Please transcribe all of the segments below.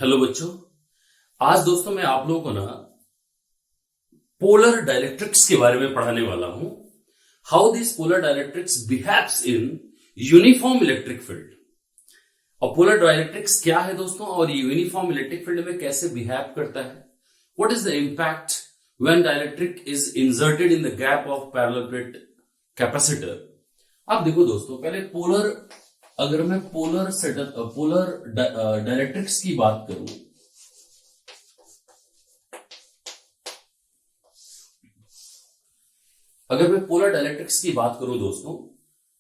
Hello बच्चों। आज दोस्तों मैं आप लोगों को ना पोलर डाइलेक्ट्रिक्स के बारे में पढ़ाने वाला हूं। How this polar dielectrics behaves in uniform electric field. और पोलर डाइलेक्ट्रिक्स क्या है दोस्तों, और ये यूनिफॉर्म इलेक्ट्रिक फील्ड में कैसे बिहेव करता है। What is the impact when dielectric is inserted in the gap of parallel plate capacitor. अब देखो दोस्तों, पहले पोलर, अगर मैं पोलर डाइलेक्ट्रिक्स की बात करूं, अगर मैं पोलर डाइलेक्ट्रिक्स की बात करूं दोस्तों,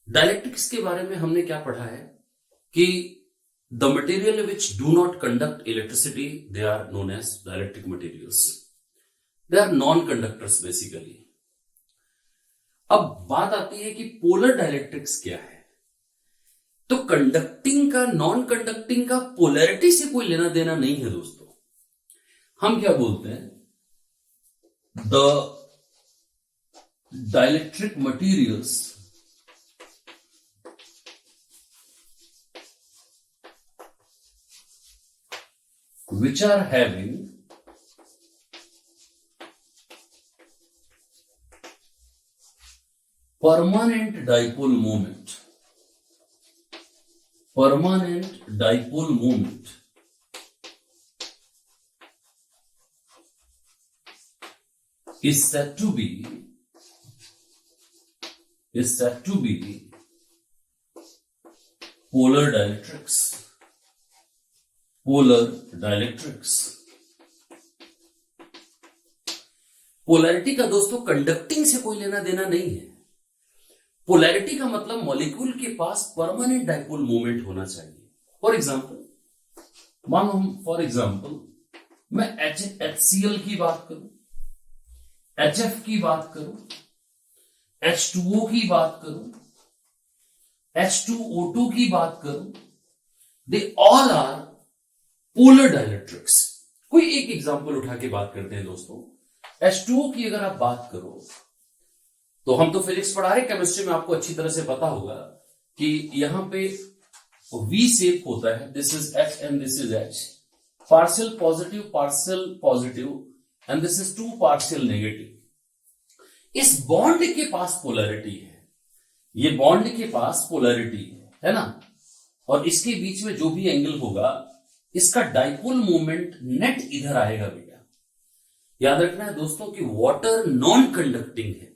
डाइलेक्ट्रिक्स के बारे में हमने क्या पढ़ा है कि the material which do not conduct electricity they are known as dielectric materials. They are non conductors basically. अब बात आती है कि पोलर डाइलेक्ट्रिक्स क्या है। तो कंडक्टिंग का, नॉन कंडक्टिंग का पोलैरिटी से कोई लेना देना नहीं है दोस्तों। हम क्या बोलते हैं, the dielectric materials which are having permanent dipole moment is said to be polar dielectrics. Polarity का दोस्तों कंडक्टिंग से कोई लेना देना नहीं है। पोलैरिटी का मतलब मॉलिक्यूल के पास परमानेंट डाइपोल मोमेंट होना चाहिए। फॉर एग्जाम्पल मैं HCl की बात करूं, HF की बात करूं, H2O की बात करूं, H2O2 की बात करूं, they all are polar dielectrics. कोई एक एग्जांपल उठा के बात करते हैं दोस्तों। H2O की अगर आप बात करो तो हम तो फिजिक्स पढ़ा रहे, केमिस्ट्री में आपको अच्छी तरह से पता होगा कि यहां पे V शेप होता है। This is H and this is H, partial positive and this is 2 partial negative. इस बॉन्ड के पास पोलैरिटी है, ये बॉन्ड के पास पोलैरिटी है ना, और इसके बीच में जो भी एंगल होगा इसका डाइपोल मोमेंट नेट इधर आएगा बेटा। याद रखना है दोस्तों कि वाटर नॉन कंडक्टिंग है।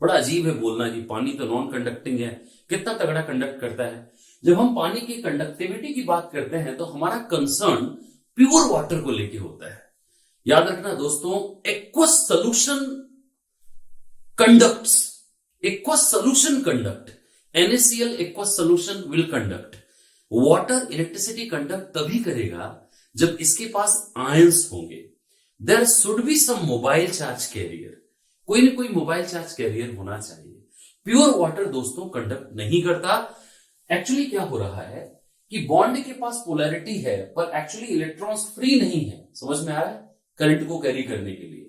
बड़ा अजीब है बोलना कि पानी तो नॉन कंडक्टिंग है, कितना तगड़ा कंडक्ट करता है। जब हम पानी की कंडक्टिविटी की बात करते हैं तो हमारा कंसर्न प्योर वाटर को लेके होता है। याद रखना दोस्तों, aqueous solution conducts, aqueous solution conduct, NaCl aqueous solution will conduct. Water electricity conduct तभी करेगा जब इसके पास आयंस होंगे। There should be some mobile charge carrier, कोई ना कोई मोबाइल चार्ज कैरियर होना चाहिए। प्योर वाटर दोस्तों कंडक्ट नहीं करता। एक्चुअली क्या हो रहा है कि बॉन्ड के पास पोलैरिटी है पर एक्चुअली इलेक्ट्रॉन्स फ्री नहीं है। समझ में आ रहा है, करंट को कैरी करने के लिए।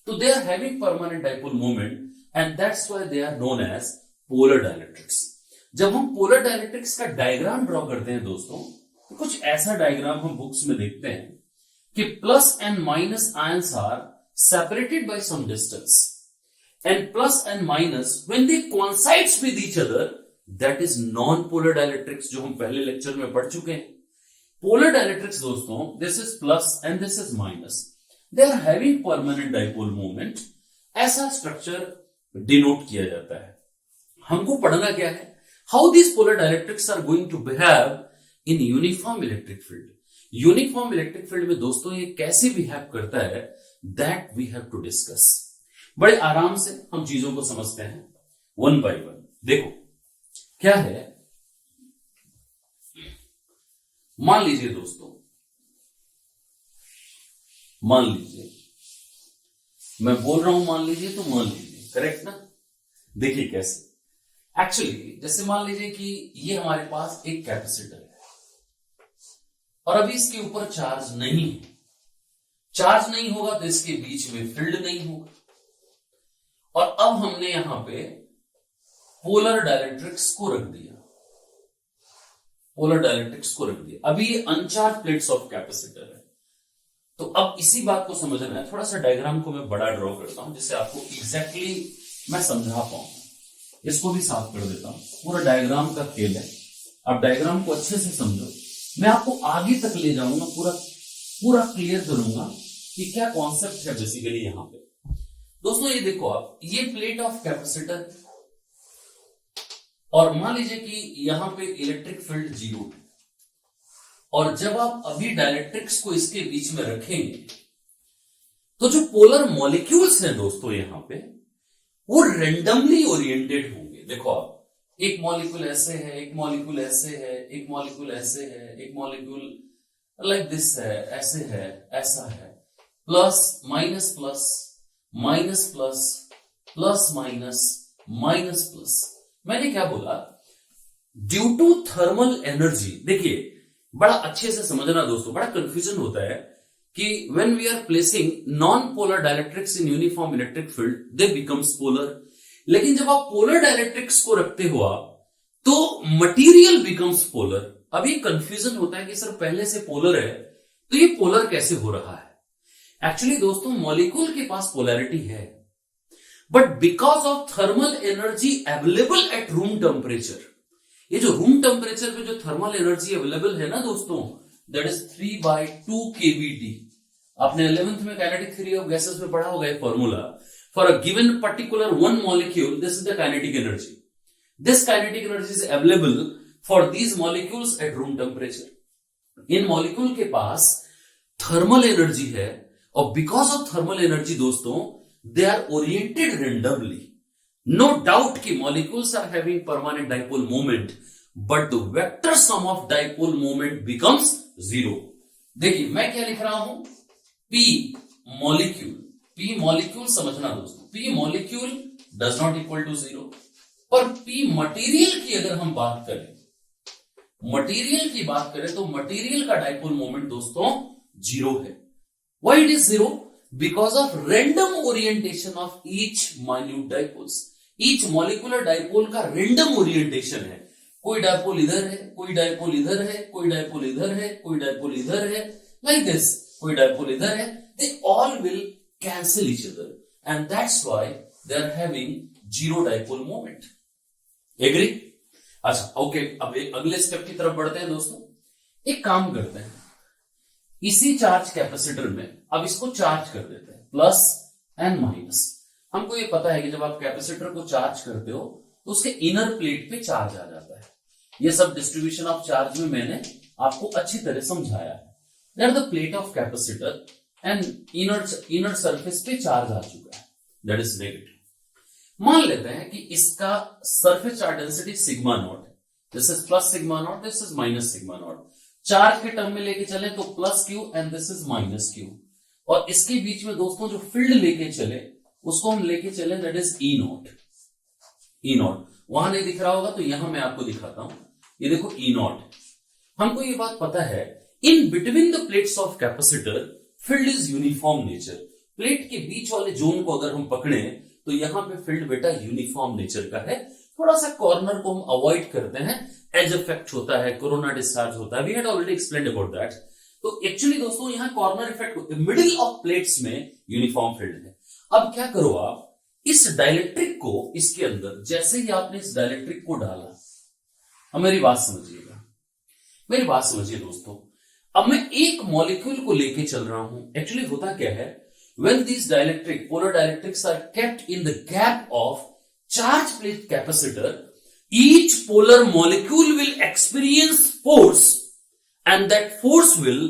तो they are having permanent dipole moment and that's why they are known as polar dielectrics. जब हम पोलर डाइलेक्ट्रिक्स का डायग्राम ड्रॉ करते हैं दोस्तों, तो कुछ ऐसा डायग्राम हम बुक्स में देखते हैं कि plus and minus ions are separated by some distance and plus and minus when they coincides with each other, that is non polar dielectrics, जो हम पहले लेक्चर में पढ़ चुके हैं। पोलर डाइलेक्ट्रिक्स दोस्तों, this is plus and this is minus, they are having permanent dipole moment. ऐसा structure denote किया जाता है। हमको पढ़ना क्या है, how these polar dielectrics are going to behave in uniform electric field. Uniform electric field में दोस्तों ये कैसे बिहेव करता है, that we have to discuss. बड़े आराम से हम चीजों को समझते हैं वन बाय वन। देखो क्या है, मान लीजिए दोस्तों, मान लीजिए मैं बोल रहा हूं मान लीजिए, तो मान लीजिए, करेक्ट ना। देखिए कैसे, एक्चुअली जैसे मान लीजिए कि ये हमारे पास एक कैपेसिटर है और अभी इसके ऊपर चार्ज नहीं है। चार्ज नहीं होगा तो इसके बीच में फील्ड नहीं होगा। और अब हमने यहां पे पोलर डाइलेक्ट्रिक्स को रख दिया, पोलर डाइलेक्ट्रिक्स को रख दिया। अभी ये अनचार्ज प्लेट्स ऑफ कैपेसिटर है, तो अब इसी बात को समझना है, थोड़ा सा डायग्राम को मैं बड़ा ड्रॉ करता हूं जिससे आपको एग्जैक्टली मैं समझा पाऊं। इसको भी साफ कर देता हूं, पूरा डायग्राम का खेल है। अब डायग्राम को अच्छे से समझो, मैं आपको आगे तक ले जाऊंगा, पूरा क्लियर करूंगा कि क्या कॉन्सेप्ट है बेसिकली यहां पे। दोस्तों ये देखो आप, ये प्लेट ऑफ कैपेसिटर, और मान लीजिए कि यहां पे इलेक्ट्रिक फील्ड 0 है, और जब आप अभी डाइलेक्ट्रिक्स को इसके बीच में रखेंगे तो जो पोलर मॉलिक्यूल्स हैं दोस्तों यहां पे, वो रेंडमली ओरिएंटेड होंगे। देखो आप, एक मॉलिक्यूल ऐसे है, एक मॉलिक्यूल ऐसे है, एक मॉलिक्यूल ऐसे है, एक मॉलिक्यूल लाइक दिस है, ऐसे है, ऐसा है, plus minus plus minus plus plus minus minus plus. मैंने क्या बोला, ड्यू टू थर्मल एनर्जी। देखिए बड़ा अच्छे से समझना दोस्तों, बड़ा कंफ्यूजन होता है कि when we are placing non polar dielectrics in uniform electric field they becomes polar, लेकिन जब आप पोलर डाइलेक्ट्रिक्स को रखते हो आप, तो मटेरियल बिकम्स पोलर। अभी कंफ्यूजन होता है कि सर पहले से पोलर है तो ये पोलर कैसे हो रहा है। एक्चुअली दोस्तों मॉलिक्यूल के पास पोलैरिटी है, but because of thermal energy available at room temperature, ये जो रूम टेम्परेचर पे जो थर्मल एनर्जी अवेलेबल है ना दोस्तों, दैट इज 3/2 kBT। आपने 11th में काइनेटिक थ्योरी ऑफ गैसेस में पढ़ा होगा एक formula, for a given particular one molecule this is the kinetic energy. This kinetic energy is available for these molecules at room temperature. In molecule के पास thermal energy है, और because of thermal energy दोस्तों they are oriented randomly. No doubt कि molecules are having permanent dipole moment, but the vector sum of dipole moment becomes 0। देखिए मैं क्या लिख रहा हूं, P molecule, P molecule समझना दोस्तों, P molecule does not equal to 0, पर P material की अगर हम बात करें, मटेरियल की बात करें तो मटेरियल का डाइपोल मोमेंट दोस्तों 0 है। Why it is 0? Because of random orientation of each minute dipoles। Each molecular dipole का रेंडम ओरिएंटेशन है। कोई डाइपोल इधर है, कोई डाइपोल इधर है, कोई डाइपोल इधर है, कोई डाइपोल इधर है, लाइक दिस, कोई डाइपोल इधर है। They all will cancel each other and that's why they are having 0 dipole moment. Agree? अच्छा ओके, अब एक अगले स्टेप की तरफ बढ़ते हैं दोस्तों। एक काम करते हैं, इसी चार्ज कैपेसिटर में अब इसको चार्ज कर देते हैं, प्लस एंड माइनस। हमको ये पता है कि जब आप कैपेसिटर को चार्ज करते हो तो उसके इनर प्लेट पे चार्ज आ जाता है। ये सब डिस्ट्रीब्यूशन ऑफ चार्ज में मैंने आपको अच्छी तरह समझाया है। That the plate of capacitor and inner surface पे चार्ज आ चुका है, दैट इज नेगेटिव। मान लेते हैं कि इसका surface charge density sigma naught है, this is plus sigma naught, this is minus sigma naught. Charge के टर्म में लेके चले तो plus q and this is minus q, और इसके बीच में दोस्तों जो फील्ड लेके चले उसको हम लेके चले, that is E not. E not वहां नहीं दिख रहा होगा तो यहां मैं आपको दिखाता हूं, ये देखो ई नॉट। हमको ये बात पता है, in between the plates of capacitor field is uniform nature. Plate के बीच वाले जोन को अगर हम पकड़े तो यहां पे फील्ड बेटा यूनिफॉर्म नेचर का है। थोड़ा सा कॉर्नर को हम अवॉइड करते हैं, एज इफेक्ट होता है, कोरोना डिस्चार्ज होता है, we had already explained about that. तो एक्चुअली दोस्तों यहां corner effect, middle of plates में यूनिफॉर्म फील्ड है। अब क्या करो आप, इस डाइलेक्ट्रिक को इसके अंदर, जैसे ही आपने इस डाइलेक्ट्रिक को डाला, अब मेरी बात समझिएगा, मेरी बात समझिए दोस्तों। अब मैं एक मॉलिक्यूल को लेके चल रहा हूं। एक्चुअली होता क्या है, when these dielectric polar dielectrics are kept in the gap of charge plate capacitor, each polar molecule will experience force and that force will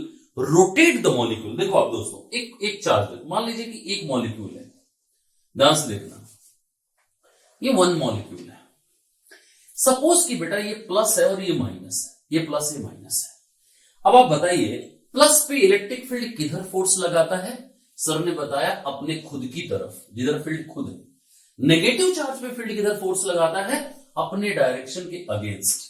rotate the molecule। देखो आप दोस्तों, एक चार्ज, मान लीजिए कि एक मॉलिक्यूल है, ध्यान से देखना, ये वन मॉलिक्यूल है। सपोज कि बेटा ये प्लस है और ये माइनस है, ये प्लस ये माइनस है। अब आप बताइए, प्लस पे इलेक्ट्रिक फील्ड किधर फोर्स लगाता है? सर ने बताया अपने खुद की तरफ, जिधर फील्ड खुद है। नेगेटिव चार्ज पे फील्ड किधर फोर्स लगाता है? अपने डायरेक्शन के अगेंस्ट।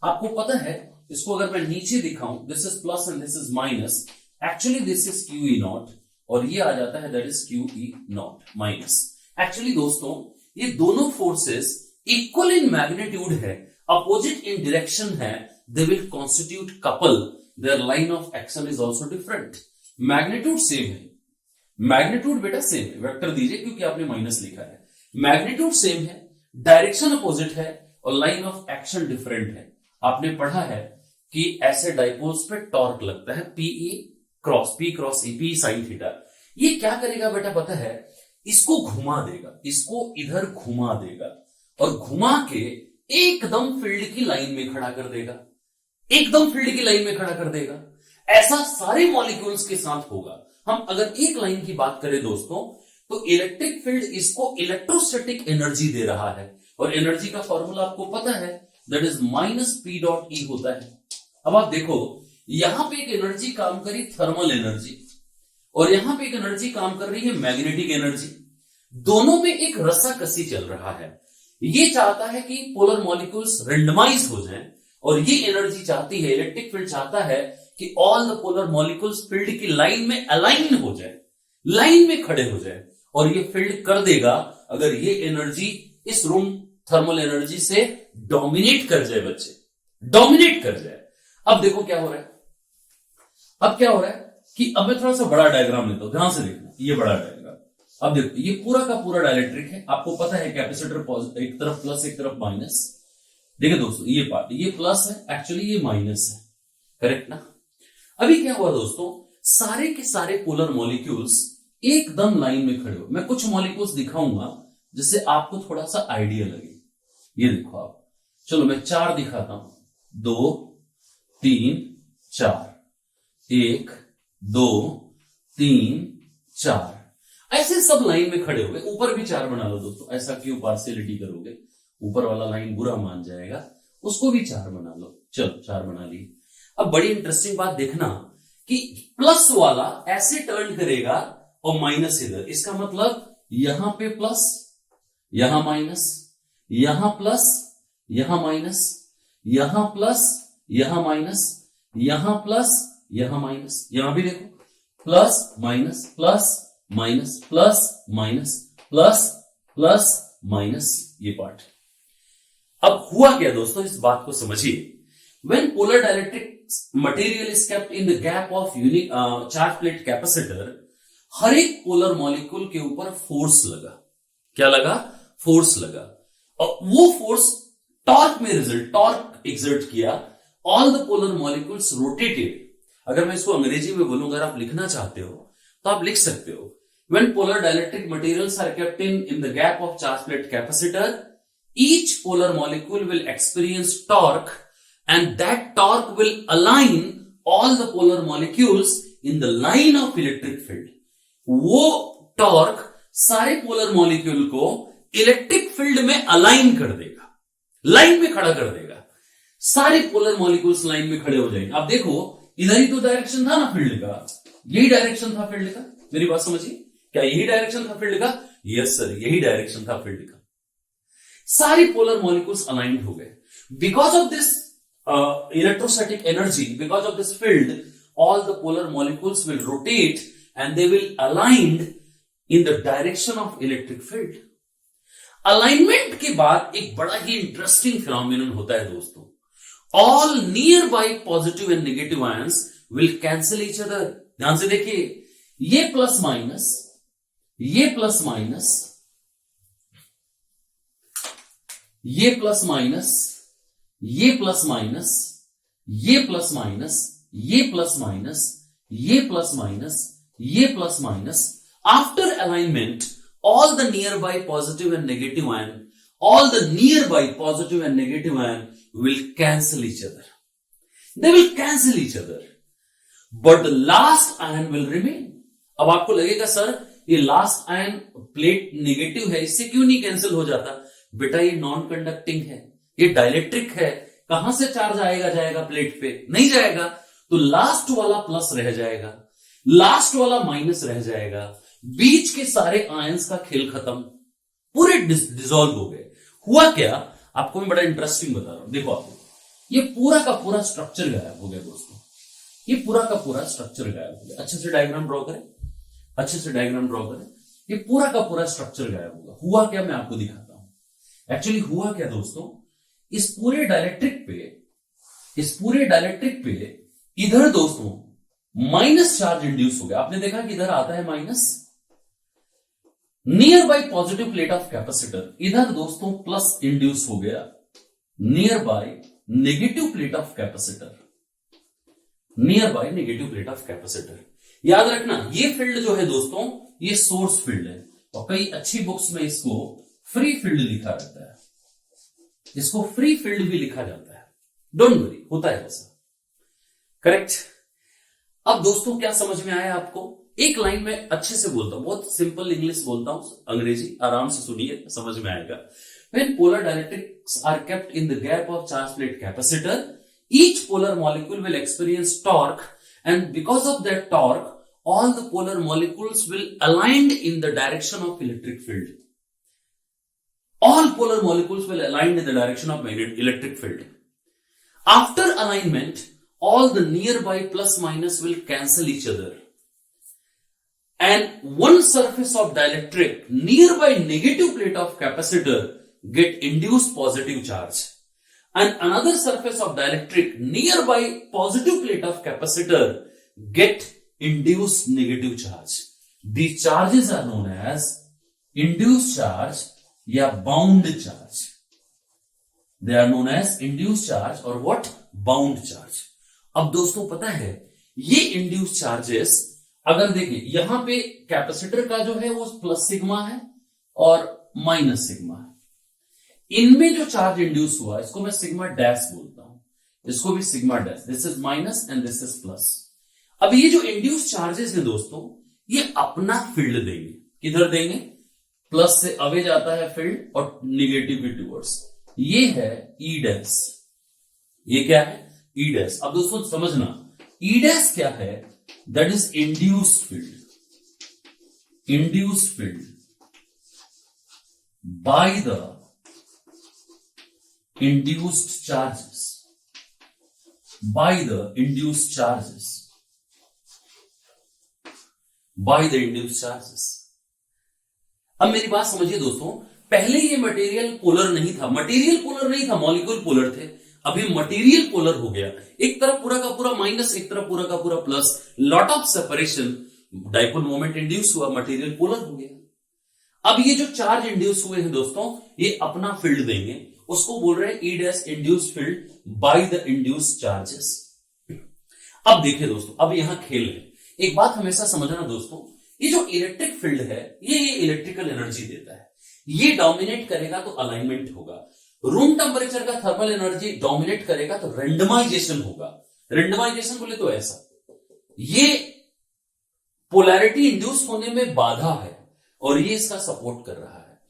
आपको पता है, इसको अगर मैं नीचे दिखाऊं, this is plus and this is minus, actually this is Q E naught और ये आ जाता है that is Q E naught minus. Actually दोस्तों ये दोनों फोर्सेस इक्वल इन मैग्नीट्यूड है, अपोजिट इन डायरेक्शन है, they will constitute couple, their line of action is also different. Magnitude same है, मैग्नीट्यूड बेटा सेम है, वेक्टर दीजिए क्योंकि आपने माइनस लिखा है, मैग्नीट्यूड सेम है, डायरेक्शन अपोजिट है और लाइन ऑफ एक्शन डिफरेंट है। आपने पढ़ा है कि ऐसे डाइपोल्स पे टॉर्क लगता है P E cross E P sine theta. ये क्या करेगा बेटा पता है, इसको घुमा देगा, इसको इधर घुमा देगा और घुमा के एकदम फील्ड की लाइन में खड़ा कर देगा, एकदम फील्ड की लाइन में खड़ा कर देगा। ऐसा सारे मॉलिक्यूल्स के साथ होगा। हम अगर एक लाइन की बात करें दोस्तों, तो इलेक्ट्रिक फील्ड इसको इलेक्ट्रोस्टैटिक एनर्जी दे रहा है और एनर्जी का फॉर्मूला आपको पता है, that is minus P dot E होता है। अब आप देखो, यहां पे एक एनर्जी काम करी थर्मल एनर्जी और यहां पे एक एनर्जी काम कर रही है मैग्नेटिक एनर्जी। दोनों में एक रस्साकसी चल रहा है। ये चाहता है कि पोलर मॉलिक्यूल्स रेंडमाइज हो जाएं और ये एनर्जी चाहती है, इलेक्ट्रिक फील्ड चाहता है कि all the polar molecules field की लाइन में अलाइन हो जाए, लाइन में खड़े हो जाए और ये फील्ड कर देगा अगर ये एनर्जी इस रूम थर्मल एनर्जी से डोमिनेट कर जाए, बच्चे डोमिनेट कर जाए। अब देखो क्या हो रहा है, अब क्या हो रहा है कि अब मैं थोड़ा सा बड़ा डायग्राम लेता हूं, ध्यान से देखना, ये बड़ा डायग्राम। अब देखो ये पूरा का पूरा डायलेक्ट्रिक है, आपको पता है कैपेसिटर एक तरफ प्लस एक तरफ माइनस। देखिए दोस्तों ये पार्ट ये प्लस है, एक्चुअली ये माइनस है, करेक्ट ना। अभी क्या हुआ दोस्तों, सारे के सारे पोलर मॉलिक्यूल्स एकदम लाइन में खड़े हो। मैं कुछ मॉलिक्यूल्स दिखाऊंगा जिससे आपको थोड़ा सा आइडिया लगे। ये देखो आप, चलो मैं 4 दिखाता हूं, 2 3 4, 1 2 3 4, ऐसे सब लाइन में खड़े हो गए। ऊपर भी 4 बना लो दोस्तों, ऐसा क्यों पार्शियलिटी करोगे, ऊपर वाला लाइन बुरा मान जाएगा, उसको भी 4 बना लो। चलो 4 बना लिए। अब बड़ी इंटरेस्टिंग बात देखना कि प्लस वाला ऐसे टर्न करेगा और माइनस इधर, इसका मतलब यहां पे प्लस यहां माइनस, यहां प्लस यहां माइनस, यहां प्लस यहां माइनस, यहां प्लस यहां माइनस। यहां भी देखो plus minus plus minus plus minus plus plus minus, ये पार्ट। अब हुआ क्या दोस्तों, इस बात को समझिए। When polar dielectric material is kept in the gap of charge plate capacitor, हर एक पोलर मॉलिक्यूल के ऊपर फोर्स लगा। क्या लगा, फोर्स लगा और वो फोर्स टॉर्क में रिजल्ट, टॉर्क एक्सर्ट किया। All the polar molecules rotated. अगर मैं इसको अंग्रेजी में बोलूं, अगर आप लिखना चाहते हो तो आप लिख सकते हो, when polar dielectric materials are kept in the gap of charge plate capacitor, each polar molecule will experience torque and that torque will align all the polar molecules in the line of electric field. वो torque सारे polar molecule को electric field में align कर देगा, line में खड़ा कर देगा। सारे पोलर मॉलिक्यूल्स लाइन में खड़े हो जाएंगे। अब देखो इधर ही तो डायरेक्शन था ना फील्ड का, यही डायरेक्शन था फील्ड का। मेरी बात समझिए, क्या यही डायरेक्शन था फील्ड का? यस सर, यही डायरेक्शन था फील्ड का। सारे पोलर मॉलिक्यूल्स अलाइंड हो गए। Because of this electrostatic energy, because of this field, all the polar molecules will rotate and they will aligned in the direction of electric field. Alignment के बाद एक बड़ा ही interesting phenomenon होता है दोस्तों। All nearby positive and negative ions will cancel each other. ध्यान से देखिए, ये प्लस माइनस, ये प्लस माइनस, ये प्लस माइनस, ये प्लस माइनस, ये प्लस माइनस, ये प्लस माइनस, ये प्लस माइनस, ये plus minus. After alignment all the nearby positive and negative ion, all the nearby positive and negative ion will cancel each other. They will cancel each other, but the last ion will remain. अब आपको लगेगा sir ये last ion plate negative है, इससे क्यों नहीं cancel हो जाता? बेटा ये नॉन कंडक्टिंग है, ये डाइलेक्ट्रिक है, कहां से चार्ज जाएगा प्लेट पे? नहीं जाएगा। तो लास्ट वाला प्लस रह जाएगा, लास्ट वाला माइनस रह जाएगा, बीच के सारे आयंस का खेल खत्म, पूरे डिसॉल्व हो गए। हुआ क्या, आपको मैं बड़ा इंटरेस्टिंग बता रहा हूं। देखो आप, ये पूरा का पूरा स्ट्रक्चर गायब हो गया दोस्तों, ये पूरा का पूरा स्ट्रक्चर गायब हो गया। अच्छे से डायग्राम ड्रॉ करें, अच्छे से डायग्राम ड्रॉ करें। ये पूरा का पूरा स्ट्रक्चर गायब होगा। हुआ क्या, मैं आपको दिखाता हूं। एक्चुअली हुआ क्या दोस्तों, इस पूरे डायलेक्ट्रिक पे इधर दोस्तों माइनस चार्ज इंड्यूस हो गया। आपने देखा कि इधर आता है minus, near by positive plate of capacitor, इधर दोस्तों प्लस इंड्यूस हो गया near by negative plate of capacitor, near by negative plate of capacitor. याद रखना ये फील्ड जो है दोस्तों ये सोर्स फील्ड है, और कई अच्छी बुक्स में इसको फ्री फील्ड लिखा रहता है, इसको फ्री फील्ड भी लिखा जाता है, डोंट वरी, होता है ऐसा, करेक्ट। अब दोस्तों क्या समझ में आया आपको? एक लाइन में अच्छे से बोलता हूं, बहुत सिंपल इंग्लिश बोलता हूं, अंग्रेजी आराम से सुनिए, समझ में आएगा। When polar dielectrics are kept in the gap of charge plate capacitor, each polar molecule will experience torque, and because of that torque, all the polar molecules will aligned in the direction of electric field. All polar molecules will align in the direction of electric field. After alignment, all the nearby plus minus will cancel each other. And one surface of dielectric nearby negative plate of capacitor get induced positive charge, and another surface of dielectric nearby positive plate of capacitor get induced negative charge. These charges are known as induced charge या bound charge. They are known as induced charge or what? Bound charge. अब दोस्तों पता है ये induced charges, अगर देखिए यहां पे कैपेसिटर का जो है वो प्लस सिग्मा है और माइनस सिग्मा है, इनमें जो चार्ज इंड्यूस हुआ इसको मैं सिग्मा डैश बोलता हूं, इसको भी sigma dash, this is minus and this is plus. अब ये जो इंड्यूस चार्जेस हैं दोस्तों ये अपना फील्ड देंगे, किधर देंगे? प्लस से अवे जाता है फील्ड और निगेटिव टूवर्ड्स, ये है ई डैश, ये क्या है? ई डैश। अब दोस्तों समझना ई डैश क्या है? That is induced field, induced field by the induced charges, by the induced charges, by the induced charges। अब मेरी बात समझिए दोस्तों, पहले ये मटेरियल पोलर नहीं था, मटेरियल पोलर नहीं था, मॉलिक्यूल पोलर थे, अभी मटेरियल पोलर हो गया, एक तरफ पूरा का पूरा माइनस, एक तरफ पूरा का पूरा plus, lot of separation, dipole moment induce हुआ, मटेरियल पोलर हो गया। अब ये जो चार्ज इंड्यूस हुए हैं दोस्तों ये अपना फील्ड देंगे, उसको बोल रहे हैं ई dash induced field by the induced charges. अब देखिए दोस्तों, अब यहां खेल है, एक बात हमेशा समझना दोस्तों, ये जो इलेक्ट्रिक फील्ड है ये इलेक्ट्रिकल एनर्जी देता है, ये डोमिनेट करेगा तो अलाइनमेंट होगा, रूम टेम्परेचर का थर्मल एनर्जी डोमिनेट करेगा तो रेंडमाइजेशन होगा। रेंडमाइजेशन बोले तो ऐसा, ये पोलैरिटी इंड्यूस होने में बाधा है और ये इसका सपोर्ट कर रहा है।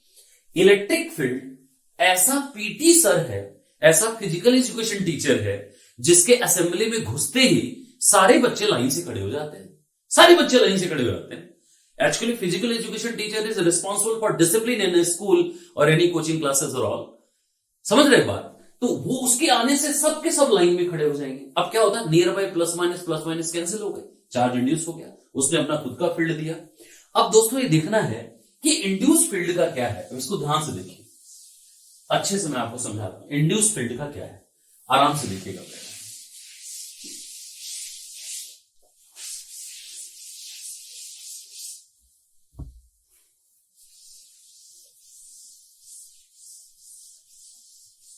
इलेक्ट्रिक फील्ड ऐसा पीटी सर है, ऐसा फिजिकल एजुकेशन टीचर है जिसके असेंबली में घुसते ही सारे बच्चे लाइन से खड़े हो जाते हैं, सारे बच्चे लाइन से खड़े हो जाते हैं। Actually physical education teacher is responsible for discipline in school और एनी कोचिंग क्लासेस और ऑल, समझ रहे बात? तो वो उसके आने से सबके सब लाइन में खड़े हो जाएंगे। अब क्या होता है, near by plus minus cancel हो गए, चार्ज इंड्यूस हो गया, उसने अपना खुद का फील्ड दिया। अब दोस्तों ये देखना है कि इंड्यूस फील्ड का क्या है, इसको ध्यान से देखिए, अच्छे से मैं आपको समझाता हूं इंड्यूस फील्ड का क्या है, आराम से देखिएगा।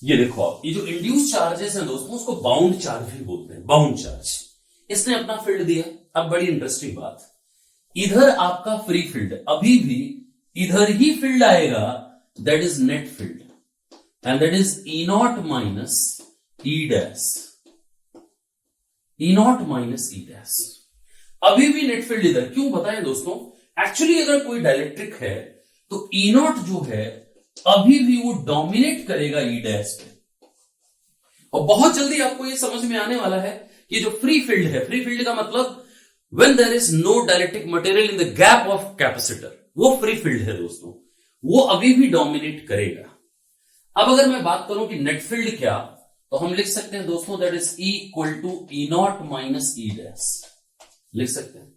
ये देखो आप, ये जो इंड्यूस चार्जेस हैं दोस्तों उसको बाउंड चार्ज भी बोलते हैं, बाउंड चार्ज। इसने अपना फील्ड दिया। अब बड़ी इंटरेस्टिंग बात, इधर आपका फ्री फील्ड, अभी भी इधर ही फील्ड आएगा, that is net field, and that is E naught minus E dash, E naught minus E dash। अभी भी नेट फील्ड इधर, क्यों बताएं दोस्तों? एक्चुअली अगर कोई डाइलेक्ट्रिक है तो E naught जो है अभी भी वो डोमिनेट करेगा E dash पे, और बहुत जल्दी आपको ये समझ में आने वाला है कि जो फ्री फील्ड है, फ्री फील्ड का मतलब when there is no dielectric material in the gap of capacitor, वो फ्री फील्ड है दोस्तों, वो अभी भी डोमिनेट करेगा। अब अगर मैं बात करूं कि नेट फील्ड क्या, तो हम लिख सकते हैं दोस्तों that is E equal to E not minus E dash, लिख सकते हैं।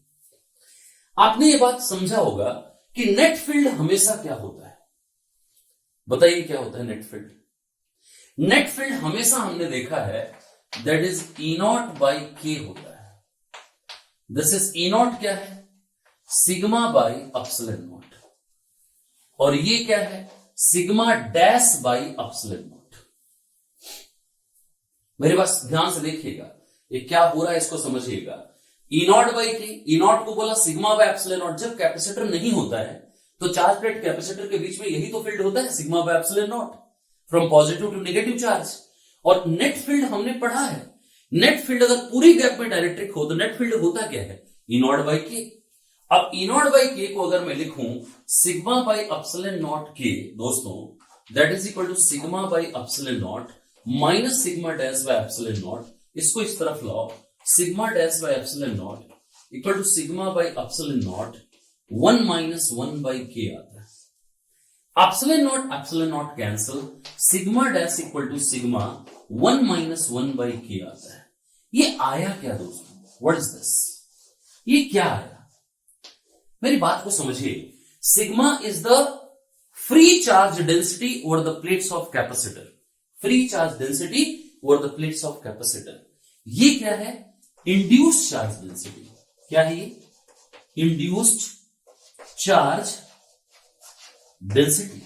आपने ये बात समझा होगा कि नेट फील्ड हमेशा क्या होता है, बताइए क्या होता है नेट फील्ड? नेट फील्ड हमेशा हमने देखा है that is E not by K होता है, दिस इज ई नॉट क्या है, सिग्मा बाई एप्सिलॉन नॉट, और ये क्या है, sigma dash by epsilon not. मेरे पास ध्यान से देखिएगा ये क्या हो रहा है, इसको समझिएगा। ई नॉट बाई के, ई नॉट को बोला सिग्मा बाई एप्सिलॉन नॉट। जब कैपेसिटर नहीं होता है तो चार्ज प्लेट कैपेसिटर के बीच में यही तो फील्ड होता है, sigma by epsilon not, from positive to negative charge. और नेट फील्ड हमने पढ़ा है, नेट फील्ड अगर पूरी गैप में डायरेक्ट्रिक हो तो नेट फील्ड होता क्या है, ई नॉट बाई के। अब ई नॉट बाई के को अगर मैं लिखूं सिग्मा बाई एप्सिलॉन नॉट के दोस्तों, that is equal to sigma by epsilon not minus sigma dash by epsilon not, इसको इस तरफ लाओ, sigma dash by epsilon not equal to sigma by epsilon not 1 minus 1 by K आता है। Epsilon not cancel, sigma dash equal to sigma 1 minus 1 by K आता है। ये आया क्या दोस्तों, व्हाट इज दिस, ये क्या आया, मेरी बात को समझिए। Sigma is the free charge density over the plates of capacitor, free charge density over the plates of capacitor. ये क्या है, इंड्यूस्ड चार्ज डेंसिटी, क्या है ये, induced charge density,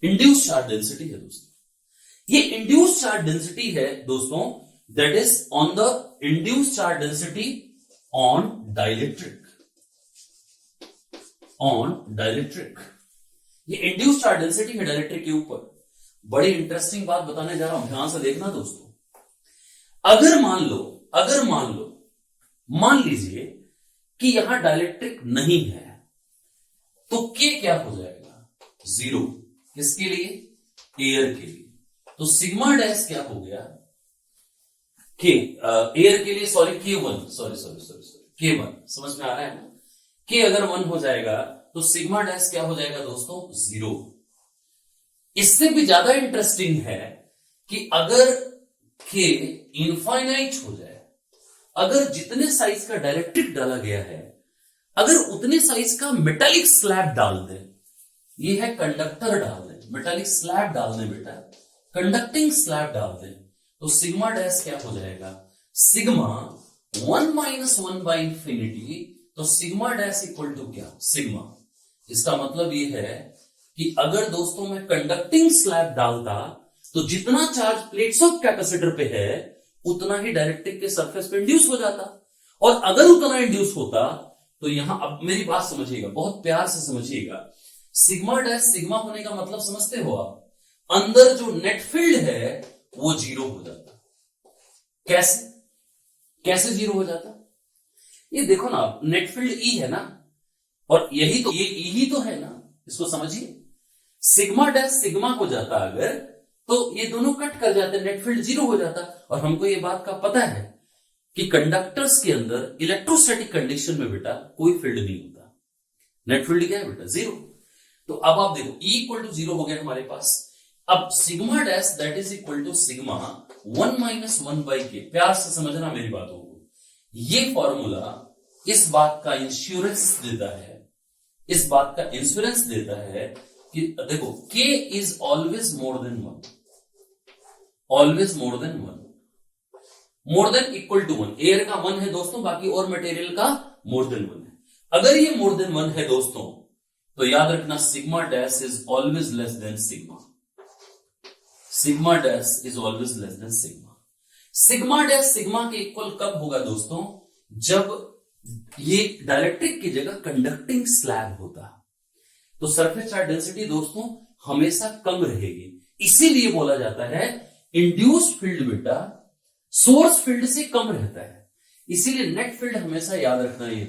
induced charge density है दोस्तों। ये इंड्यूस्ड चार्ज डेंसिटी है दोस्तों, that is on the induced charge density on dielectric, on dielectric. ये इंड्यूस्ड चार्ज डेंसिटी है डाइलेक्ट्रिक के ऊपर। बड़ी इंटरेस्टिंग बात बताने जा रहा हूं, ध्यान से देखना दोस्तों। अगर मान लो मान लीजिए कि यहां डाइलेक्ट्रिक नहीं है तो के क्या हो जाएगा, 0। किसके लिए, एयर के लिए। तो सिग्मा डैश क्या हो गया, के एयर के लिए, सॉरी K1, सॉरी K1, समझ में आ रहा है ना। के अगर 1 हो जाएगा तो सिग्मा डैश क्या हो जाएगा दोस्तों, 0। इससे भी ज्यादा इंटरेस्टिंग है कि अगर के इनफाइनाइट हो जाए, अगर जितने साइज का डाइलेक्ट्रिक डाला गया है अगर उतने साइज का मेटालिक स्लैब डाल दे, ये है कंडक्टर डाल दे, मेटालिक स्लैब डाल दे बेटा, कंडक्टिंग स्लैब डाल दे, तो सिग्मा डैश क्या हो जाएगा, सिग्मा 1 माइनस 1 बाई इंफिनिटी। तो सिग्मा डैश इक्वल टू क्या, सिग्मा। इसका मतलब ये है कि अगर दोस्तों मैं कंडक्टिंग स्लैब डालता तो जितना चार्ज प्लेट्स ऑफ कैपेसिटर पे है उतना ही डाइलेक्ट्रिक के सरफेस पे इंड्यूस हो जाता, और अगर उतना इंड्यूस होता तो यहां, अब मेरी बात समझिएगा, बहुत प्यार से समझिएगा, सिग्मा डैश सिग्मा होने का मतलब समझते हो आप, अंदर जो नेट फील्ड है वो 0 हो जाता। कैसे 0 हो जाता, ये देखो ना, नेट फील्ड ई है ना, और यही तो, ये ई ही तो है ना, इसको समझिए। सिग्मा डैश सिग्मा हो जाता अगर, तो ये दोनों कट कर जाते, नेट फील्ड 0 हो जाता। और हमको ये बात का पता है कि कंडक्टर्स के अंदर इलेक्ट्रोस्टैटिक कंडीशन में बेटा कोई फील्ड नहीं होता, नेट फील्ड क्या है बेटा, 0। तो अब आप देखो E इक्वल टू 0 हो गया हमारे पास। अब sigma dash that is equal to sigma 1 minus 1 by K, प्यार से समझना मेरी बातों को। ये फॉर्मूला इस बात का इंश्योरेंस देता है, इस बात का इंश्योरेंस देता है कि देखो K is always more than 1, always more than 1, more than equal to 1। Air का 1 है दोस्तों, बाकी और मटेरियल का मोर देन 1 है। अगर ये मोर देन 1 है दोस्तों तो याद रखना sigma dash is always less than sigma, sigma dash is always less than sigma. Sigma dash sigma के इक्वल कब होगा दोस्तों, जब ये डाइलेक्ट्रिक की जगह कंडक्टिंग स्लैब होता, तो सरफेस चार्ज डेंसिटी दोस्तों हमेशा कम रहेगी। इसीलिए बोला जाता है इंड्यूस्ड फील्ड बेटा सोर्स फील्ड से कम रहता है, इसीलिए नेट फील्ड हमेशा याद रखना है,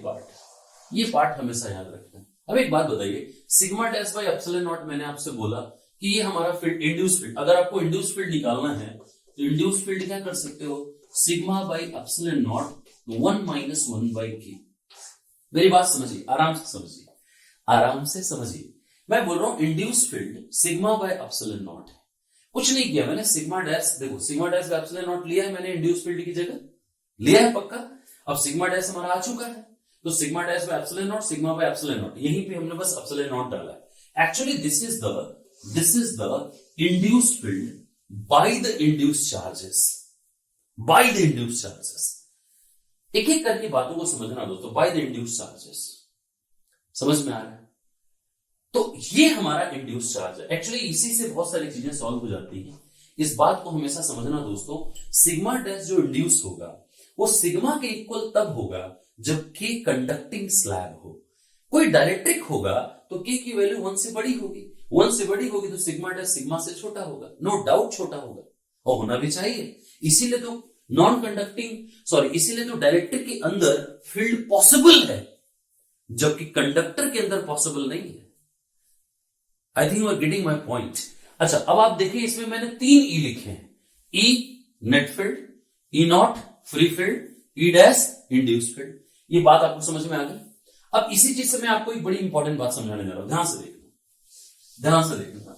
ये पार्ट हमेशा याद रखना है। अब एक बात बताइए, sigma dash by epsilon not मैंने आपसे बोला कि ये हमारा फील्ड इंड्यूस्ड फील्ड, अगर आपको इंड्यूस्ड फील्ड निकालना है तो इंड्यूस्ड फील्ड क्या कर सकते हो, sigma by epsilon not 1 minus 1 by के। मेरी बात समझिए, आराम से समझिए, आराम से समझिए। मैं बोल रहा हूं induced field sigma by epsilon not है, कुछ नहीं किया मैंने, सिग्मा डैश देखो, sigma dash by epsilon not लिया है मैंने इंड्यूस्ड फील्ड की जगह, लिया है पक्का। अब सिग्मा डैश हमारा आ चुका है, तो sigma dash by epsilon not, sigma by epsilon not, यहीं पे हमने बस एप्सिलॉन नॉट डाला है। Actually this is the induced field by the induced charges, by the induced charges. एक एक करके बातों को समझना दोस्तों। बाय द इंड्यूस चार्जेस, समझ में आ रहा है? तो ये हमारा इंड्यूस चार्ज है। एक्चुअली इसी से बहुत सारी चीजें सॉल्व हो जाती हैं। इस बात को हमेशा समझना दोस्तों, सिग्मा डैश जो इंड्यूस होगा वो सिग्मा के इक्वल तब होगा जब के कंडक्टिंग स्लैब हो। कोई डायरेक्ट्रिक होगा तो के की वैल्यू 1 से बड़ी होगी, 1 से बड़ी होगी तो सिग्मा डैश सिग्मा से छोटा होगा, नो डाउट छोटा होगा, और होना भी चाहिए। इसीलिए तो इसीलिए तो डायरेक्ट्रिक के अंदर फील्ड पॉसिबल है जबकि कंडक्टर के अंदर पॉसिबल नहीं है। I think you are getting my point. अच्छा, अब आप देखिए इसमें मैंने 3 ई लिखे हैं। E net field, E naught free field, E dash induce field. ये बात आपको समझ में आ गई। अब इसी चीज से मैं आपको एक बड़ी इंपॉर्टेंट बात समझाने जा रहा हूं, ध्यान से देखना।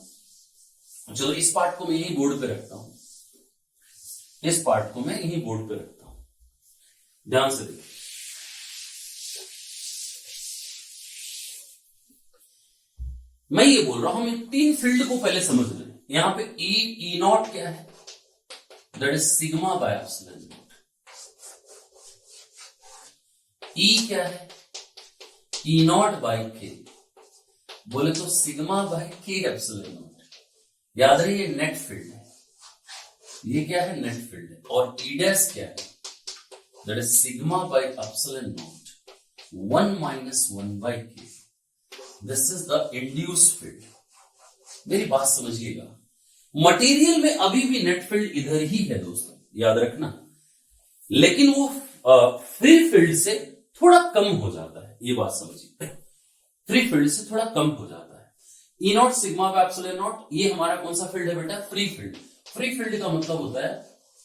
चलो इस पार्ट को मैं यही बोर्ड पे रखता हूं, ध्यान से देखिए। मैं ये बोल रहा हूं, मैं 3 फील्ड को पहले समझ लें। यहां पे ई नॉट क्या है, that is sigma by epsilon naught. E क्या है, ई नॉट बाय के, बोले तो sigma by K epsilon naught. याद रहे ये नेट फील्ड है, ये क्या है, नेट फील्ड है। और ई डैश क्या है, that is sigma by epsilon not 1 minus 1 by K. This is the induce field. मेरी बात समझिएगा, मटेरियल में अभी भी नेट फील्ड इधर ही है दोस्तों, याद रखना, लेकिन वो फ्री फील्ड से थोड़ा कम हो जाता है। ये बात समझिए, फ्री फील्ड से थोड़ा कम हो जाता है। E naught sigma by epsilon naught, ये हमारा कौन सा फील्ड है बेटा, फ्री फील्ड। फ्री फील्ड का मतलब होता है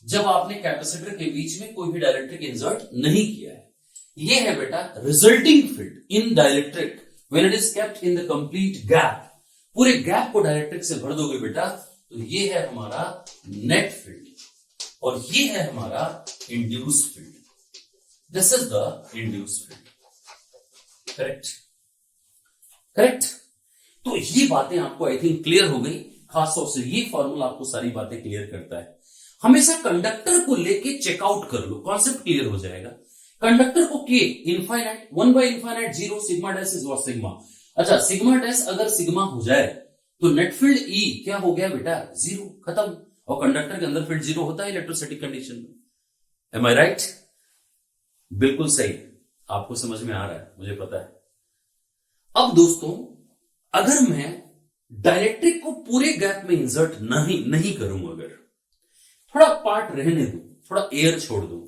जब आपने कैपेसिटर के बीच में कोई भी डाइलेक्ट्रिक इंसर्ट नहीं किया है। ये है बेटा resulting field in dielectric when it is kept in the complete gap. पूरे गैप को डाइलेक्ट्रिक से भर दोगे बेटा तो ये है हमारा नेट फील्ड और ये है हमारा induce field. This is the induce field. Correct. तो ये बातें आपको आई थिंक क्लियर हो गई। खासतौर से ये फॉर्मूला आपको सारी बातें क्लियर करता है। हमेशा कंडक्टर को लेके चेकआउट कर लो, कॉन्सेप्ट क्लियर हो जाएगा। कंडक्टर को K infinite 1 by infinite 0 sigma dash is what sigma. अच्छा, सिग्मा डैश अगर सिग्मा हो जाए तो नेट फील्ड ई क्या हो गया बेटा, 0, खत्म। और कंडक्टर के अंदर फील्ड 0 होता है इलेक्ट्रोस्टैटिक कंडीशन में। एम आई राइट? बिल्कुल सही, आपको समझ में आ रहा है, मुझे पता है। अब दोस्तों, अगर मैं डाइलेक्ट्रिक को पूरे गैप में इंसर्ट नहीं करूं, अगर थोड़ा पार्ट रहने दूं, थोड़ा एयर छोड़ दूं,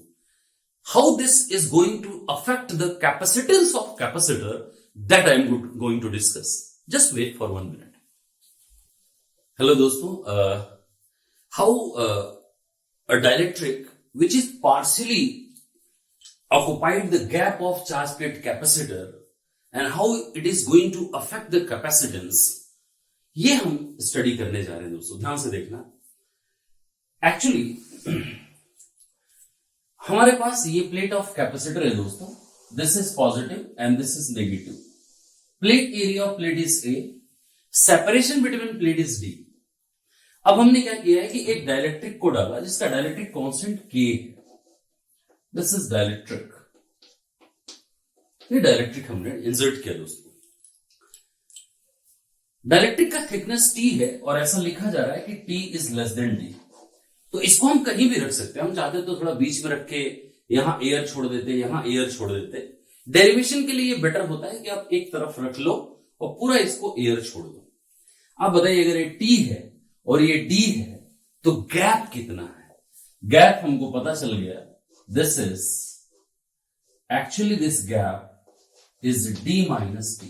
how this is going to affect the capacitance of capacitor, that I am going to discuss. Just wait for 1 minute. Hello दोस्तों, how a dielectric which is partially occupied the gap of charge plate capacitor and how it is going to affect the capacitance, ये हम study करने जा रहे हैं दोस्तों, ध्यान से देखना। एक्चुअली हमारे पास ये प्लेट ऑफ कैपेसिटर है दोस्तों, this is positive and this is negative. Plate area of plate is a, separation between plate is D. अब हमने क्या किया है कि एक डाइलेक्ट्रिक को डाला जिसका डाइलेक्ट्रिक कांस्टेंट के है। दिस इज डाइलेक्ट्रिक, ये डाइलेक्ट्रिक हमने इंसर्ट किया दोस्तों। डाइलेक्ट्रिक का थिकनेस टी है और ऐसा लिखा जा रहा है कि T is less than D. तो इसको हम कहीं भी रख सकते हैं, हम चाहते तो थोड़ा बीच में रख के यहां एयर छोड़ देते, यहां एयर छोड़ देते। डेरिवेशन के लिए ये बेटर होता है कि आप एक तरफ रख लो और पूरा इसको एयर छोड़ दो। आप बताइए, अगर ये टी है और ये डी है तो गैप कितना है? गैप हमको पता चल गया, this is actually this gap is d minus t।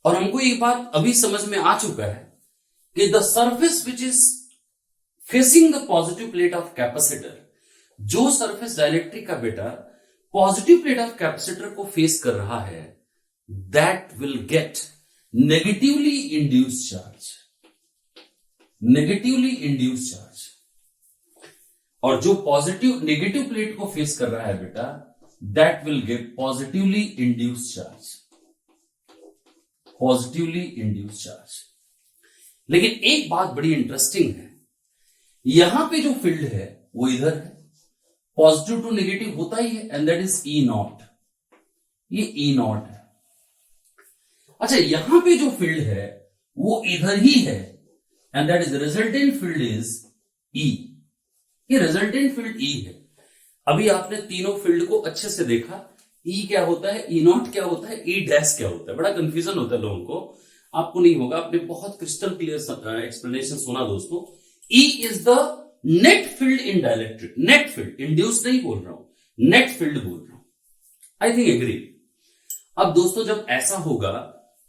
और हमको ये बात अभी समझ में आ चुका है कि the surface which is facing the positive plate of capacitor, जो सरफेस डाइलेक्ट्रिक का बेटा पॉजिटिव प्लेट ऑफ कैपेसिटर को फेस कर रहा है, that will get negatively induced charge, negatively induced charge। और जो नेगेटिव प्लेट को फेस कर रहा है बेटा, that will give positively induced charge, positively induced charge. लेकिन एक बात बड़ी इंटरेस्टिंग है, यहां पे जो फील्ड है वो इधर है, पॉजिटिव टू नेगेटिव होता ही है, and that is E not, ये ई नॉट है। अच्छा, यहां पे जो फील्ड है वो इधर ही है, and that is resultant field is E, ये रिजल्टेंट फील्ड ई है। अभी आपने तीनों फील्ड को अच्छे से देखा, ई क्या होता है, ई नॉट क्या होता है, ई डैश क्या होता है। बड़ा कंफ्यूजन होता है लोगों को, आपको नहीं होगा, आपने बहुत क्रिस्टल क्लियर एक्सप्लेनेशन सुना दोस्तों। E is the net field in dielectric, net field, induce नहीं बोल रहा हूं, नेट फील्ड बोल रहा हूं। I think agree. अब दोस्तों जब ऐसा होगा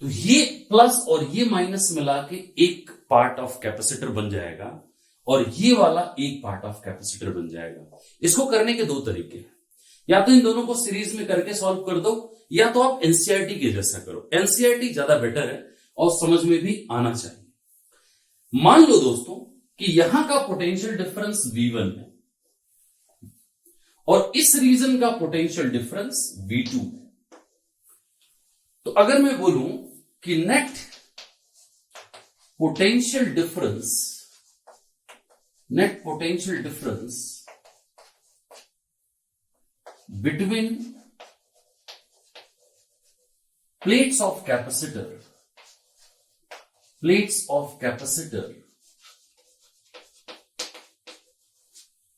तो ये प्लस और ये माइनस मिला के एक पार्ट ऑफ कैपेसिटर बन जाएगा, और ये वाला एक पार्ट ऑफ कैपेसिटर बन जाएगा। इसको करने के दो तरीके हैं, या तो इन दोनों को सीरीज में करके सॉल्व कर दो, या तो आप एनसीईआरटी के जैसा करो। एनसीईआरटी ज्यादा बेटर है और समझ में भी आना चाहिए। मान लो दोस्तों कि यहां का पोटेंशियल डिफरेंस V1 है और इस रीजन का पोटेंशियल डिफरेंस V2 है। तो अगर मैं बोलूं कि net potential difference, net potential difference between plates of capacitor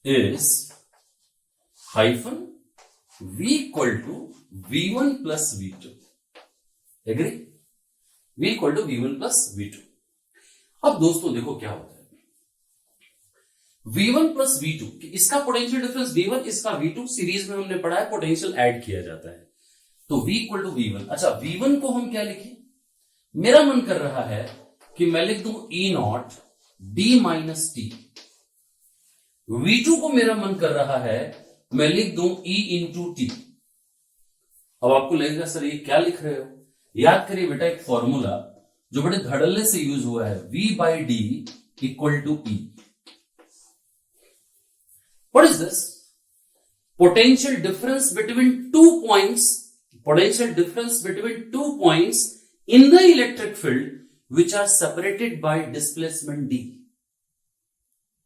is hyphen V equal to V1 plus V2. Agree? V equal to V1 plus V2. अब दोस्तों देखो क्या होता है, V1 प्लस V2, इसका पोटेंशियल डिफरेंस V1, इसका V2, series में हमने पढ़ा है पोटेंशियल ऐड किया जाता है, तो V इक्वल टू V1। अच्छा, V1 को हम क्या लिखें, मेरा मन कर रहा है कि मैं लिख दूं E not D minus T. V2 को मेरा मन कर रहा है मैं लिख दूं E इंटू टी। अब आपको लगेगा सर ये क्या लिख रहे हो, याद करिए बेटा एक फॉर्मूला जो बड़े धड़ल्ले से यूज हुआ है, V by D equal to E। What is this? Potential difference between 2 points, potential difference between 2 points in the electric field which are separated by displacement D.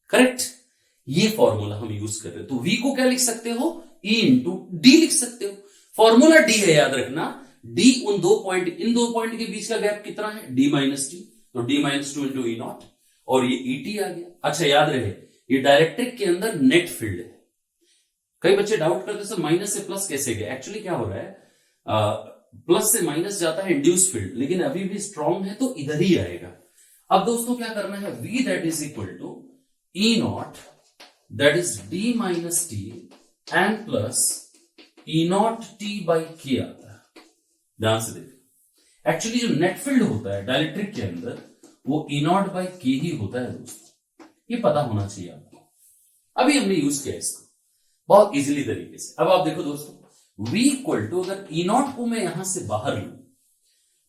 Correct? ये फॉर्मूला हम use कर रहे हैं। तो V को क्या लिख सकते हो, E इंटू D लिख सकते हो। फॉर्मूला D है, याद रखना। D उन दो पॉइंट, इन दो पॉइंट के बीच का गैप कितना है, D माइनस टी, तो D माइनस टू इंटू ई नॉट, और ये ई टी आ गया। अच्छा, याद रहे ये डायरेक्ट्रिक के अंदर नेट फील्ड है। कई बच्चे डाउट करते सर माइनस से प्लस कैसे गया। एक्चुअली क्या हो रहा है, प्लस से माइनस जाता है इंड्यूस फील्ड, लेकिन अभी भी स्ट्रॉन्ग है तो इधर ही आएगा। अब दोस्तों क्या करना है, V that is equal to E not that is D minus T and plus E not T by K आता है। ध्यान से देखिए, एक्चुअली जो नेट फील्ड होता है डायलेक्ट्रिक के अंदर वो ई नॉट बाई के ही होता है दोस्तों, ये पता होना चाहिए आपको। अभी हमने यूज किया इसको बहुत इजीली तरीके से। अब आप देखो दोस्तों, V इक्वल टू, अगर ई नॉट को मैं यहां से बाहर लूं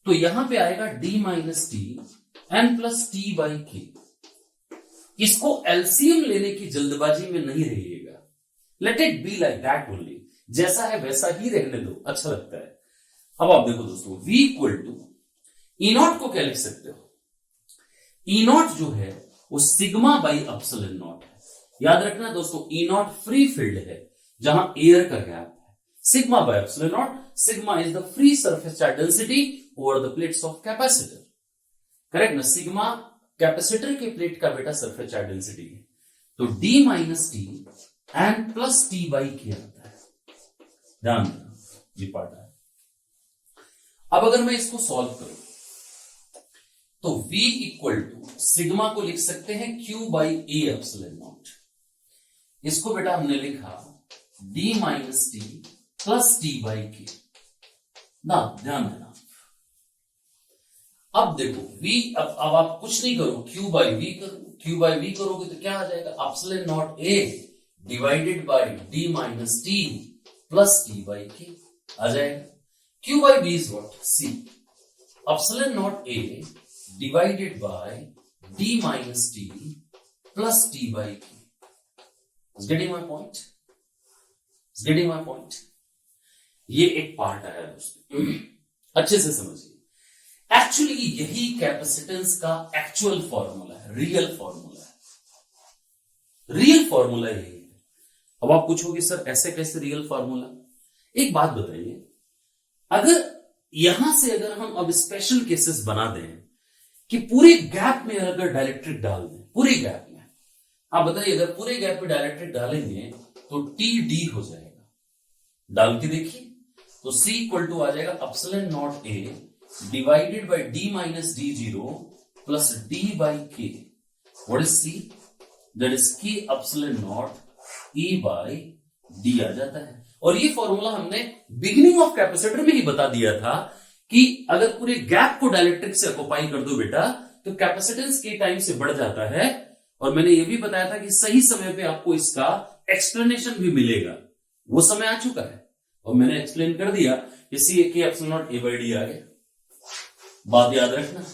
तो यहां पे आएगा D minus T and plus T by K. इसको एलसीएम लेने की जल्दबाजी में नहीं रहिएगा, let it be like that only, जैसा है वैसा ही रहने दो, अच्छा लगता है। अब आप देखो दोस्तों, V equal to E not को क्या लिख सकते हो, ई नॉट जो है वो सिग्मा बाई एप्सिलॉन नॉट है। याद रखना दोस्तों, ई नॉट फ्री फील्ड है जहां एयर का गैप है। Sigma by epsilon not, sigma is the free surface charge density over the plates of capacitor. Correct ना, सिग्मा कैपेसिटर के प्लेट का बेटा सरफेस चार्ज डेंसिटी है, तो D minus T and plus T by K आता है। ध्यान देना, ये पार्ट है। अब अगर मैं इसको सॉल्व करूं तो V इक्वल टू सिग्मा को लिख सकते हैं Q by A epsilon not. इसको बेटा हमने लिखा D minus T plus T by के ना। ध्यान देना, अब देखो V, अब आप कुछ नहीं करो, Q बाई V करो, Q बाई V करोगे तो क्या आ जाएगा, epsilon not A divided by D minus T plus T by के आ जाएगा। Q by V is what, C, epsilon not A divided by D minus T plus T by K. Is getting my point? Is getting my point? ये एक part आया दोस्तों, अच्छे से समझिए। Actually यही कैपेसिटेंस का एक्चुअल फॉर्मूला है, रियल फॉर्मूला है। रियल फॉर्मूला यही है। अब आप पूछोगे सर ऐसे कैसे रियल फार्मूला? एक बात बताइए, अगर यहां से अगर हम अब स्पेशल केसेस बना दें कि पूरे गैप में अगर डाइलेक्ट्रिक डाल दें, पूरे गैप में, आप बताइए अगर पूरे गैप में डाइलेक्ट्रिक डालेंगे तो टी डी हो जाएगा। डाल के देखिए तो C इक्वल टू आ जाएगा epsilon not A divided by D minus D zero plus D by K. What is C? That is K epsilon naught E by D आ जाता है। और ये फॉर्मूला हमने बिगिनिंग ऑफ कैपेसिटर में ही बता दिया था कि अगर पूरे गैप को डाइलेक्ट्रिक से ऑक्युपाई कर दो बेटा तो कैपेसिटेंस के टाइम से बढ़ जाता है। और मैंने ये भी बताया था कि सही समय पे आपको इसका एक्सप्लेनेशन भी मिलेगा, वो समय आ चुका है और मैंने एक्सप्लेन कर दिया। इसी K epsilon not A by D आ गया, बात याद रखना।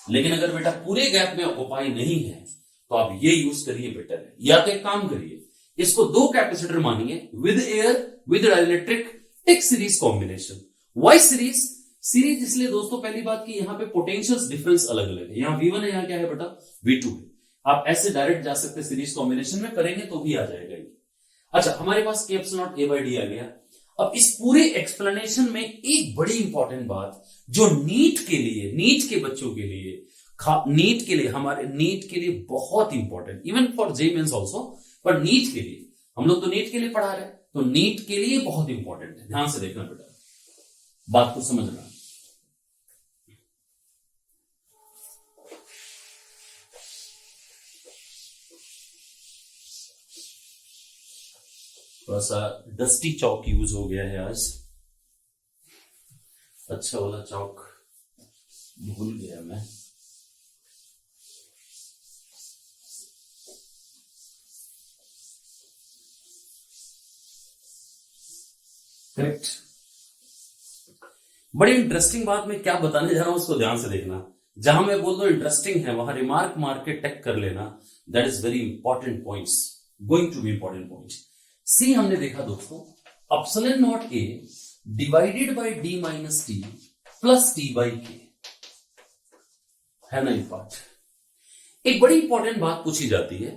लेकिन अगर बेटा पूरे गैप में ऑक्युपाई नहीं है तो आप ये यूज करिए बेटर है। या तो एक काम करिए, इसको दो कैपेसिटर मानिए with air with dielectric, take series combination. Why series? Series इसलिए दोस्तों, पहली बात की यहां पे पोटेंशियल्स डिफरेंस अलग अलग है। यहां V1 है, यहां क्या है बेटा V2 है। आप ऐसे डायरेक्ट जा सकते सीरीज कॉम्बिनेशन में, करेंगे तो भी आ जाएगा ये। अच्छा, हमारे पास K epsilon not A by D आ गया। अब इस पूरे एक्सप्लेनेशन में एक बड़ी इंपॉर्टेंट बात जो नीट के लिए, नीट के बच्चों के लिए, नीट के लिए, हमारे नीट के लिए बहुत important, even for J mains also, पर नीट के लिए, हम लोग तो नीट के लिए पढ़ा रहे हैं तो नीट के लिए बहुत इंपॉर्टेंट है। ध्यान से देखना बेटा, बात को समझना। थोड़ा सा डस्टी चौक यूज हो गया है आज, अच्छा वाला चौक भूल गया मैं। करेक्ट। बड़ी इंटरेस्टिंग बात मैं क्या बताने जा रहा हूं उसको ध्यान से देखना। जहां मैं बोल दो इंटरेस्टिंग है वहां रिमार्क मार के टेक कर लेना। That is very important points, going to be important point. See हमने देखा दोस्तों, epsilon not A divided by D minus T plus T by K, है ना ये पार्ट। एक बड़ी इंपॉर्टेंट बात पूछी जाती है,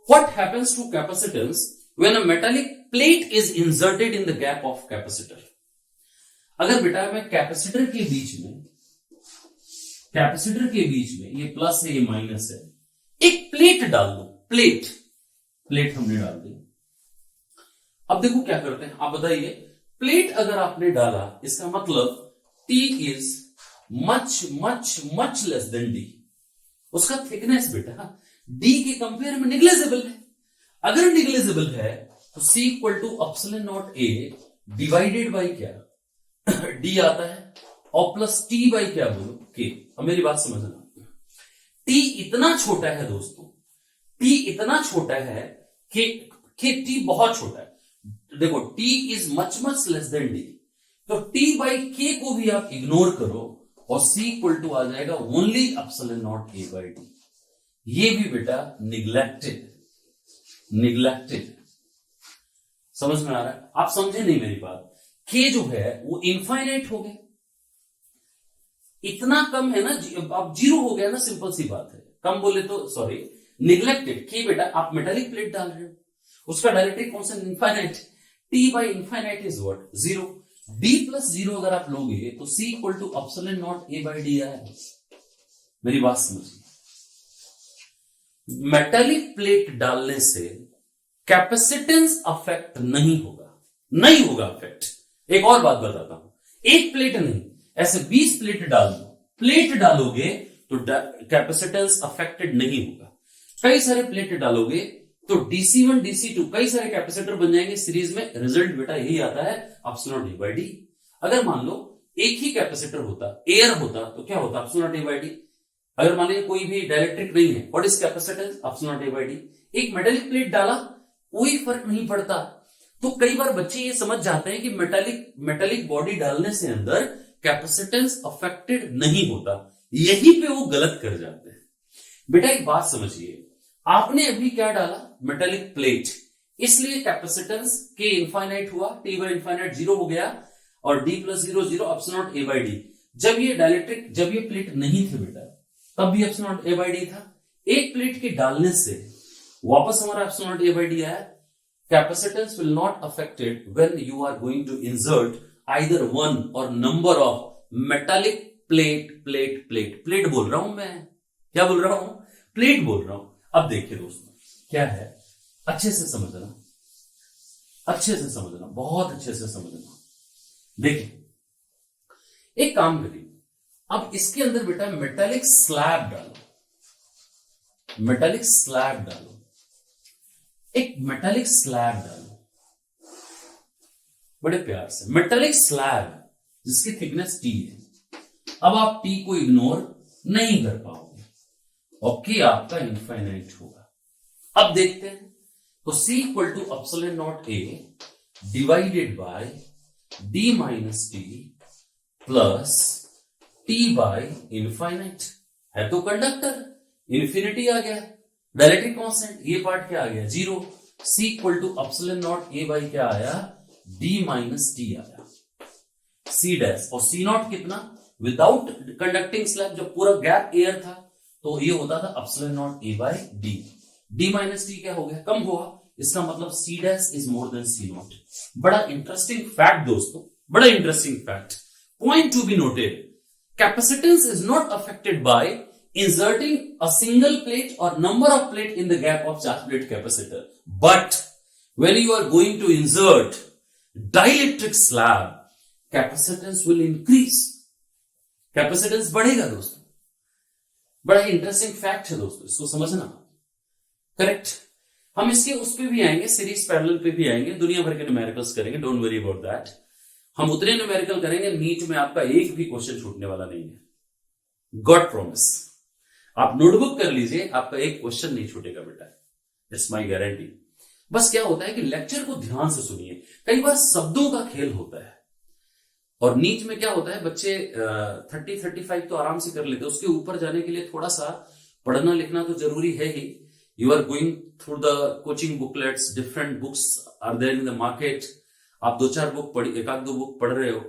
what happens to capacitance when a metallic plate is inserted in the gap of capacitor. अगर बेटा मैं कैपेसिटर के बीच में ये प्लस है ये माइनस है, एक प्लेट डाल दो, प्लेट हमने डाल दी। अब देखो क्या करते हैं, आप बताइए। प्लेट अगर आपने डाला इसका मतलब T is much much much less than D। उसका थिकनेस बेटा D के कंपेयर में निग्लेजिबल है। अगर निग्लेजिबल है तो C equal to epsilon not A divided by क्या D आता है और प्लस T बाई क्या बोलो K। अब मेरी बात समझना, T इतना छोटा है दोस्तों, T इतना छोटा है कि T बहुत छोटा है। देखो T is much much less than D, तो T बाई K को भी आप इग्नोर करो और C इक्वल टू आ जाएगा only epsilon not A by D. ये भी बेटा निग्लेक्टेड समझ में आ रहा है? आप समझे नहीं मेरी बात। K जो है वो इनफाइनाइट हो गया, इतना कम है ना, अब जीरो हो गया ना, सिंपल सी बात है। कम बोले तो सॉरी निग्लेक्टेड। K बेटा आप मेटालिक प्लेट डाल रहे हो, उसका dielectric constant infinite, T by infinite is what zero. D plus zero अगर आप लोगे तो C equal to epsilon not A by D आया। मेरी बात समझिए, मेटालिक प्लेट डालने से कैपेसिटेंस अफेक्ट नहीं होगा अफेक्ट। एक और बात बताता हूं, एक प्लेट नहीं ऐसे 20 प्लेट डाल दो, प्लेट डालोगे तो कैपेसिटेंस अफेक्टेड नहीं होगा। कई सारे प्लेट डालोगे तो DC1 DC2 कई सारे कैपेसिटर बन जाएंगे सीरीज में। रिजल्ट बेटा यही आता है epsilon not A by D. अगर मान लो एक ही कैपेसिटर होता, एयर होता, तो क्या होता epsilon not A by D. अगर मान लो कोई भी डाइलेक्ट्रिक नहीं है, what is capacitance epsilon not A by D. एक मेटालिक प्लेट डाला कोई फर्क नहीं पड़ता। तो कई बार बच्चे ये समझ जाते हैं कि मेटालिक बॉडी डालने से अंदर कैपेसिटेंस अफेक्टेड नहीं होता, यहीं पे वो गलत कर जाते हैं। बेटा एक बात समझिए, आपने अभी क्या डाला मेटालिक प्लेट, इसलिए कैपेसिटेंस के इनफाइनाइट हुआ, T बाई इनफाइनाइट जीरो हो गया और D plus zero zero epsilon not A by D. जब ये प्लेट नहीं थे बेटा तब भी epsilon not A by D था। एक प्लेट के डालने से वापस हमारा epsilon not A by D आया। capacitance will not affected when you are going to insert either one or number of metallic plate बोल रहा हूं मैं, क्या बोल रहा हूं, प्लेट बोल रहा हूं। अब देखिए दोस्तों क्या है, अच्छे से समझना, बहुत अच्छे से समझना। देखिए एक काम करिए, अब इसके अंदर बेटा मेटालिक स्लैब डालो, एक मेटालिक स्लैब डालो, बड़े प्यार से मेटालिक स्लैब जिसकी थिकनेस टी है। अब आप टी को इग्नोर नहीं कर पाओगे और के आपका इनफाइनाइट होगा। अब देखते हैं, तो C equal to epsilon not A divided by D minus T plus T by infinite है, तो कंडक्टर इंफिनिटी आ गया, डायलेक्ट्रिक कांस्टेंट ये पार्ट क्या आ गया, 0। C equal to epsilon not A by क्या आया, D माइनस टी आया, C डैश, और C नॉट कितना, विदाउट कंडक्टिंग स्लैब जब पूरा गैप एयर था तो ये होता था epsilon not A by D, D minus T क्या हो गया, कम हुआ, इसका मतलब C dash is more than C not. बड़ा इंटरेस्टिंग फैक्ट दोस्तों, बड़ा interesting fact, point to be noted, capacitance is not affected by inserting a single plate or number of plate in the gap of charge plate capacitor, but when you are going to insert dielectric slab, capacitance will increase, capacitance बढ़ेगा दोस्तों। बड़ा interesting fact है दोस्तों, इसको समझना, correct. हम इसके उस पे भी आएंगे, सीरीज पैरेलल पे भी आएंगे, दुनिया भर के न्यूमेरिकल्स करेंगे, डोंट वरी अबाउट दैट। हम उतने न्यूमेरिकल करेंगे, नीट में आपका एक भी क्वेश्चन छूटने वाला नहीं है, गॉड प्रॉमिस। आप नोटबुक कर लीजिए, आपका एक क्वेश्चन नहीं छूटेगा बेटा, इट्स माय गारंटी। बस क्या होता है कि लेक्चर को ध्यान से सुनिए, कई बार शब्दों का खेल होता है, और नीट में क्या होता है, बच्चे 30-35 तो आराम से कर लेते हैं, उसके ऊपर जाने के लिए थोड़ा सा पढ़ना लिखना तो जरूरी है ही। You are going through the coaching booklets, different books are there in the market, आप 2-4 बुक पढ़, 1-2 बुक पढ़ रहे हो।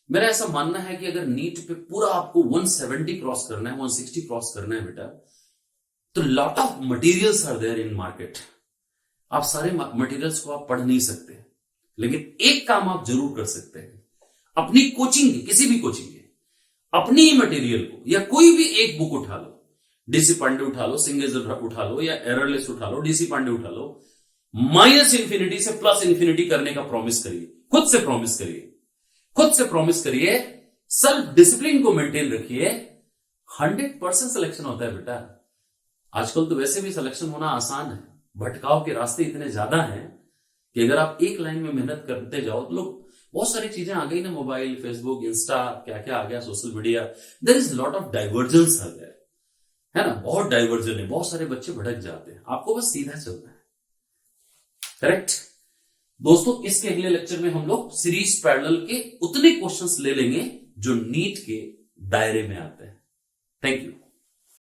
मेरा ऐसा मानना है कि अगर नीट पे पूरा आपको 170 क्रॉस करना है, 160 क्रॉस करना है बेटा, तो lot of materials are there in market. आप सारे मटेरियल्स को आप पढ़ नहीं सकते, लेकिन एक काम आप जरूर कर सकते हैं, अपनी कोचिंग की, किसी भी कोचिंग के अपनी ही मटेरियल को, या कोई भी एक बुक उठा लो, डीसी पांडे उठा लो, सिंगेज उठा लो, या एररलेस उठा लो, डीसी पांडे उठा लो, माइनस इंफिनिटी से प्लस इंफिनिटी करने का प्रॉमिस करिए, खुद से प्रॉमिस करिए, सेल्फ डिसिप्लिन को मेंटेन रखिए, 100% सिलेक्शन होता है बेटा। आजकल तो वैसे भी सिलेक्शन होना आसान है, भटकाव के रास्ते इतने ज्यादा हैं कि अगर आप एक लाइन में मेहनत करते जाओ तो लोग, बहुत सारी चीजें आ गई ना, मोबाइल, फेसबुक, इंस्टा, क्या क्या आ गया, social media, there is lot of divergence आ गया है ना, बहुत डाइवर्जन है, बहुत सारे बच्चे भटक जाते हैं, आपको बस सीधा चलना है, करेक्ट दोस्तों। इसके अगले लेक्चर में हम लोग सीरीज पैरेलल के उतने क्वेश्चंस ले लेंगे जो नीट के दायरे में आते हैं। Thank you.